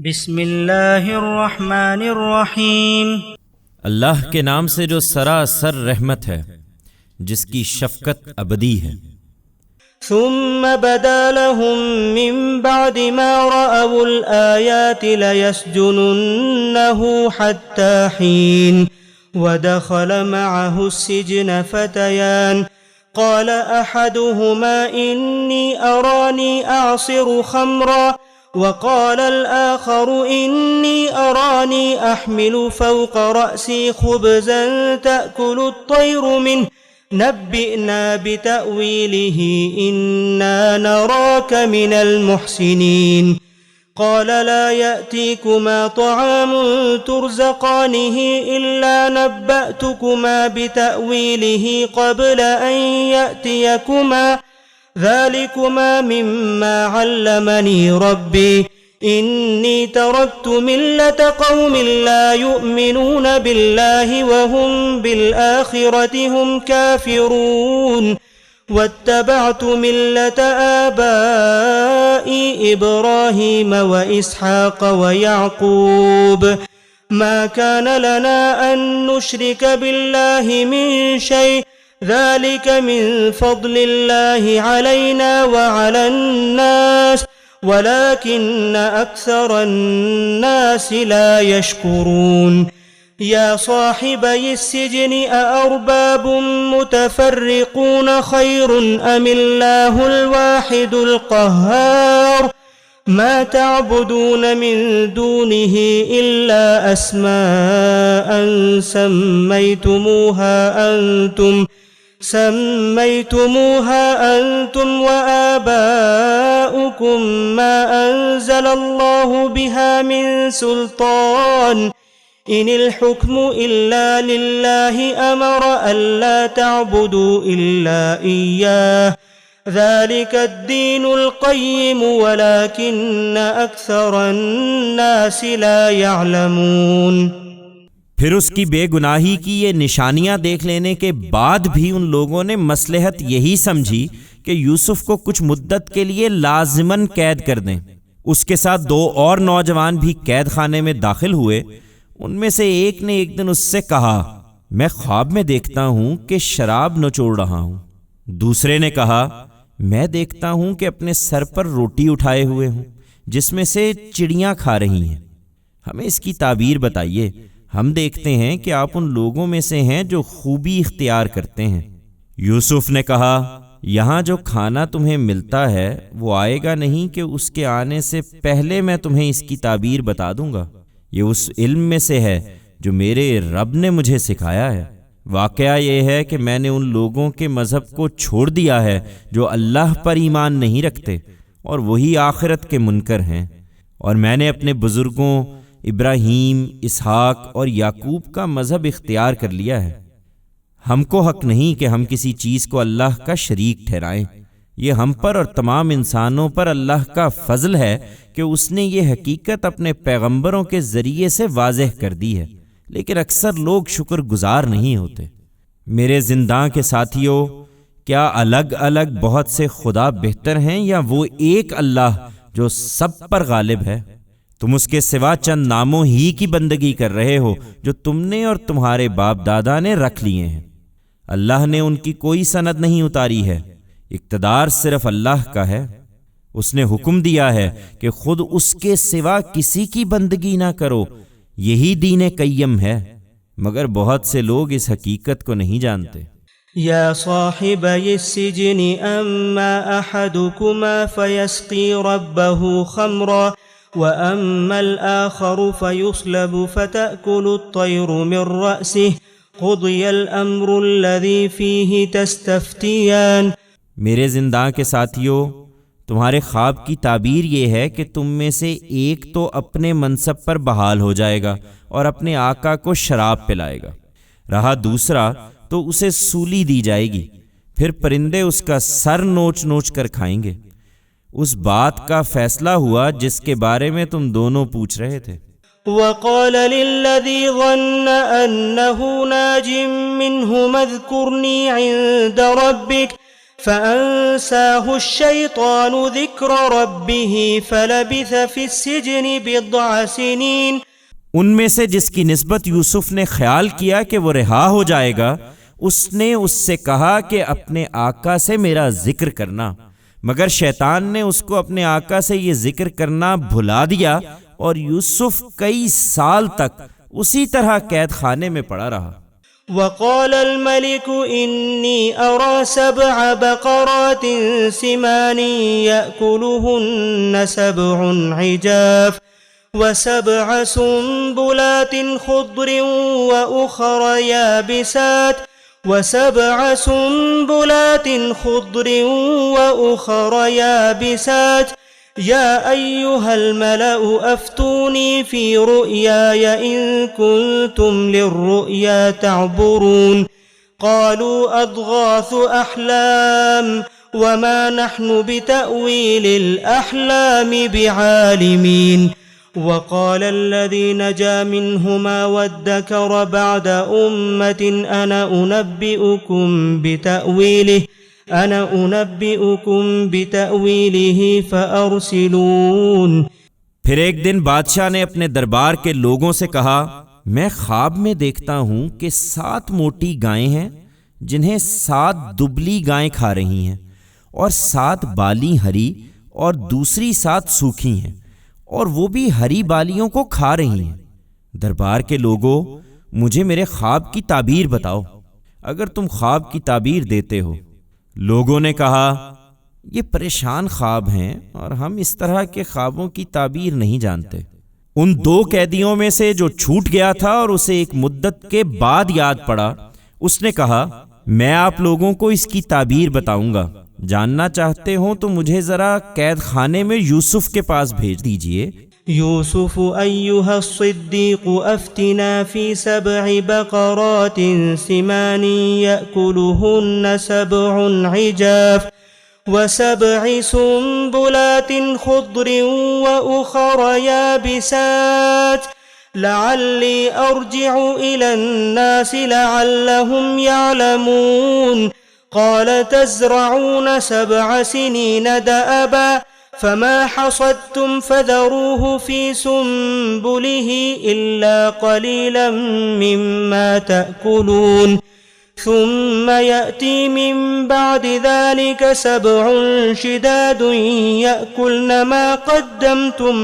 बिस्मिल्लाहिर्रहमानिर्रहीम। अल्लाह के नाम से जो सरासर रहमत है, जिसकी शफ़क़त अबदी है। सुम्मा बदा लहुम मिन बअदि मा रअवुल आयाति लयस्जुनुन्नहु हत्ता हीन वदखल मअहु अस्सिज्न फतयान क़ाल अहदुहुमा इन्नी अरानी अअसिरु खम्रा वक़ाल अल-आख़रु इन्नी अरानी अहमिलु फ़ौक़ रअसी ख़ुब्ज़न तअकुलु अत्तय्रु मिन्हु नब्बिअना बितअवीलिही इन्ना नराक मिनल मुहसिनीन। क़ाल ला यअतीकुमा तआमुन तुरज़क़ानिही इल्ला नब्बअतुकुमा बितअवीलिही क़ब्ल अन यअतियकुमा ज़ालिकुमा मिम्मा अल्लमनी रब्बी इन्नी तरक्तु मिल्लत क़ौमिन ला युअ्मिनून बिल्लाहि वहुम बिलआखिरति हुम काफ़िरून वत्तबअतु मिल्लत आबाई इब्राहीम व इसहाक़ व याक़ूब मा कान लना अन नुश्रिक बिल्लाहि मिन शै ज़ालिक मिन फ़ज़लिल्लाहि अलैना व अलन्नास वलाकिन्न अक्सरन्नासि ला यश्कुरून। या साहिबई अस्सिज्नि अअरबाबुम मुतफ़र्रिक़ून खैरुन अमिल्लाहुल वाहिदुल क़ह्हार मा तअबुदून मिन दूनिही इल्ला अस्माअन सम्मैतुमूहा अंतुम व आबाउकुम मा अंज़लल्लाहु बिहा मिन सुल्तान इनिल हुक्मु इल्ला लिल्लाहि अमर अल्ला तअबुदू इल्ला इय्याह ज़ालिकद्दीनुल क़य्यिम वलाकिन्न अक्सरन्नासि ला यअलमून। फिर उसकी बेगुनाही की ये निशानियां देख लेने के बाद भी उन लोगों ने मसलहत यही समझी कि यूसुफ को कुछ मुद्दत के लिए लाजिमन कैद कर दें। उसके साथ दो और नौजवान भी कैद खाने में दाखिल हुए। उनमें से एक ने एक दिन उससे कहा, मैं ख्वाब में देखता हूं कि शराब नचोड़ रहा हूं। दूसरे ने कहा, मैं देखता हूं कि अपने सर पर रोटी उठाए हुए हूं जिसमें से चिड़ियां खा रही हैं। हमें इसकी ताबीर बताइए। हम देखते हैं कि आप उन लोगों में से हैं जो खूबी इख्तियार करते हैं। यूसुफ ने कहा, यहाँ जो खाना तुम्हें मिलता है वो आएगा नहीं कि उसके आने से पहले मैं तुम्हें इसकी ताबीर बता दूंगा। ये उस इल्म में से है जो मेरे रब ने मुझे सिखाया है। वाक़या ये है कि मैंने उन लोगों के मज़हब को छोड़ दिया है जो अल्लाह पर ईमान नहीं रखते और वही आखिरत के मुनकर हैं, और मैंने अपने बुज़ुर्गों इब्राहीम, इसहाक और याकूब का मज़हब इख्तियार कर लिया है। हमको हक नहीं कि हम किसी चीज़ को अल्लाह का शरीक ठहराएं। ये हम पर और तमाम इंसानों पर अल्लाह का फ़ज़ल है कि उसने ये हकीकत अपने पैगंबरों के ज़रिए से वाज़ेह कर दी है, लेकिन अक्सर लोग शुक्रगुजार नहीं होते। मेरे ज़िंदा के साथियों, क्या अलग अलग बहुत से खुदा बेहतर हैं या वो एक अल्लाह जो सब पर गालिब है? तुम उसके सिवा चंद नामों ही की बंदगी कर रहे हो जो तुमने और तुम्हारे बाप दादा ने रख लिए हैं। अल्लाह ने उनकी कोई सनद नहीं उतारी है। इक़्तिदार सिर्फ अल्लाह का है। उसने हुक्म दिया है कि खुद उसके सिवा किसी की बंदगी ना करो। यही दीन क़य्यम है, मगर बहुत से लोग इस हकीकत को नहीं जानते। या साहिबई अस्सिज्नि अम्मा अहदुकुमा फयस्क़ी रब्बहु खम्रा व अम्मल आख़रु फयुस्लबु फतअकुलु अत्तय्रु मिन रअसिही क़ुदियल अम्रु अल्लज़ी फ़ीही तस्तफ़्तियान। मेरे ज़िंदा के साथियों, तुम्हारे ख्वाब की ताबीर ये है कि तुम में से एक तो अपने मनसब पर बहाल हो जाएगा और अपने आका को शराब पिलाएगा, रहा दूसरा तो उसे सूली दी जाएगी, फिर परिंदे उसका सर नोच नोच कर खाएंगे। उस बात का फैसला हुआ जिसके बारे में तुम दोनों पूछ रहे थे। वक़ाल लिल्लज़ी ज़न्न अन्नहु नाजिम मिन्हु मज़कुरनी इंद रब्बिक फ़अंसाहु अश्शैतानु ज़िक्र रब्बिही फ़लबिथ फ़िस्सिज्नि बिद्अ सिनीन। उनमें से जिसकी निस्बत यूसुफ ने ख्याल किया कि वो रिहा हो जाएगा, उसने उससे कहा कि अपने आका से मेरा जिक्र करना, मगर शैतान ने उसको अपने आका से ये जिक्र करना भुला दिया और यूसुफ कई साल तक उसी तरह कैद खाने में पड़ा रहा। वक़ाल अल-मलिकु इन्नी अरा सबअ बक़रातिन सिमानिन यअकुलुहुन्न सबउन इजाफ व सबअ सुंबुलातिन खुद्रिन व उखरा याबिसात وسبع سنبلات خضر وأخر يابسات يا أيها الملأ أفتوني في رؤياي إن كنتم للرؤيا تعبرون قالوا أضغاث أحلام وما نحن بتأويل الأحلام بعالمين وقال الذي نجا منهما وادكر بعد أمة أنا أنبئكم بتأويله فأرسلون। फिर एक दिन बादशाह ने अपने दरबार के लोगों से कहा, मैं ख्वाब में देखता हूं कि 7 मोटी गायें हैं जिन्हें 7 दुबली गायें खा रही हैं, और 7 बाली हरी और दूसरी 7 सूखी हैं, और वो भी हरी बालियों को खा रही हैं। दरबार के लोगों, मुझे मेरे ख्वाब की ताबीर बताओ, अगर तुम ख्वाब की ताबीर देते हो। लोगों ने कहा, ये परेशान ख्वाब हैं और हम इस तरह के ख्वाबों की ताबीर नहीं जानते। उन 2 कैदियों में से जो छूट गया था और उसे एक मुद्दत के बाद याद पड़ा, उसने कहा, मैं आप लोगों को इसकी ताबीर बताऊंगा। जानना चाहते हो तो मुझे जरा कैद खाने में यूसुफ के पास भेज दीजिए। यूसुफ अय्युहा सिद्दीक़ अफ्तिना फी 7 बक़रातिन सिमानिन यअकुलुहुन्न सबउन इजाफ व 7 सुंबुलातिन खुद्रिन व उखरा याबिसात लअल्ली अर्जिउ इलन्नासि लअल्लहुम यअलमून क़ाल तज़रऊन 7 सिनीन दअबा फमा हसदतुम फज़रूहु फी सुंबुलिही इल्ला क़लीलन मिम्मा तअकुलून थुम्मा यअती मिन बअदि ज़ालिका 7 शिदादुन यअकुल्न मा क़द्दमतुम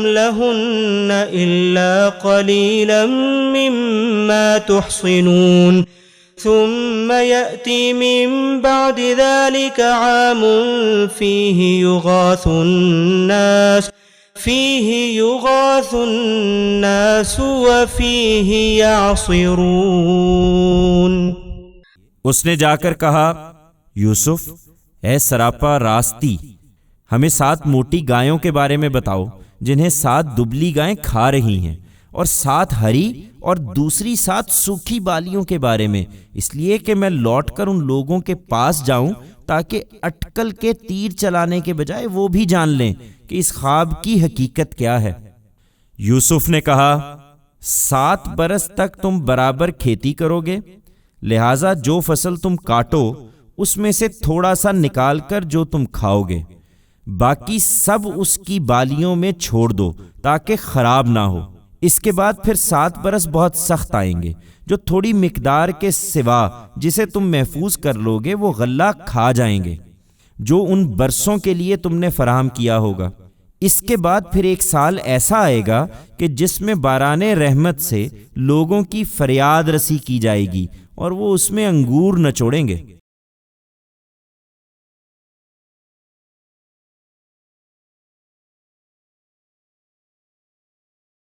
लहुन्न इल्ला क़लीलन मिम्मा तुहसिनून थुम्मा यअती मिन बअदि ज़ालिका आमुन फ़ीहि युग़ाथुन्नास व फ़ीहि यासिरून। उसने जाकर कहा, यूसुफ, ऐ सरापा रास्ती, हमें 7 मोटी गायों के बारे में बताओ जिन्हें 7 दुबली गायें खा रही हैं, और 7 हरी और दूसरी 7 सूखी बालियों के बारे में, इसलिए कि मैं लौटकर उन लोगों के पास जाऊं ताकि अटकल के तीर चलाने के बजाय वो भी जान लें कि इस ख्वाब की हकीकत क्या है। यूसुफ ने कहा, 7 बरस तक तुम बराबर खेती करोगे, लिहाजा जो फसल तुम काटो उसमें से थोड़ा सा निकालकर जो तुम खाओगे, बाकी सब उसकी बालियों में छोड़ दो ताकि खराब ना हो। इसके बाद फिर 7 बरस बहुत सख्त आएंगे, जो थोड़ी मिकदार के सिवा जिसे तुम महफूज कर लोगे वो गल्ला खा जाएंगे जो उन बरसों के लिए तुमने फराहम किया होगा। इसके बाद फिर 1 साल ऐसा आएगा कि जिसमें बाराने रहमत से लोगों की फरियाद रसी की जाएगी और वो उसमें अंगूर नचोड़ेंगे।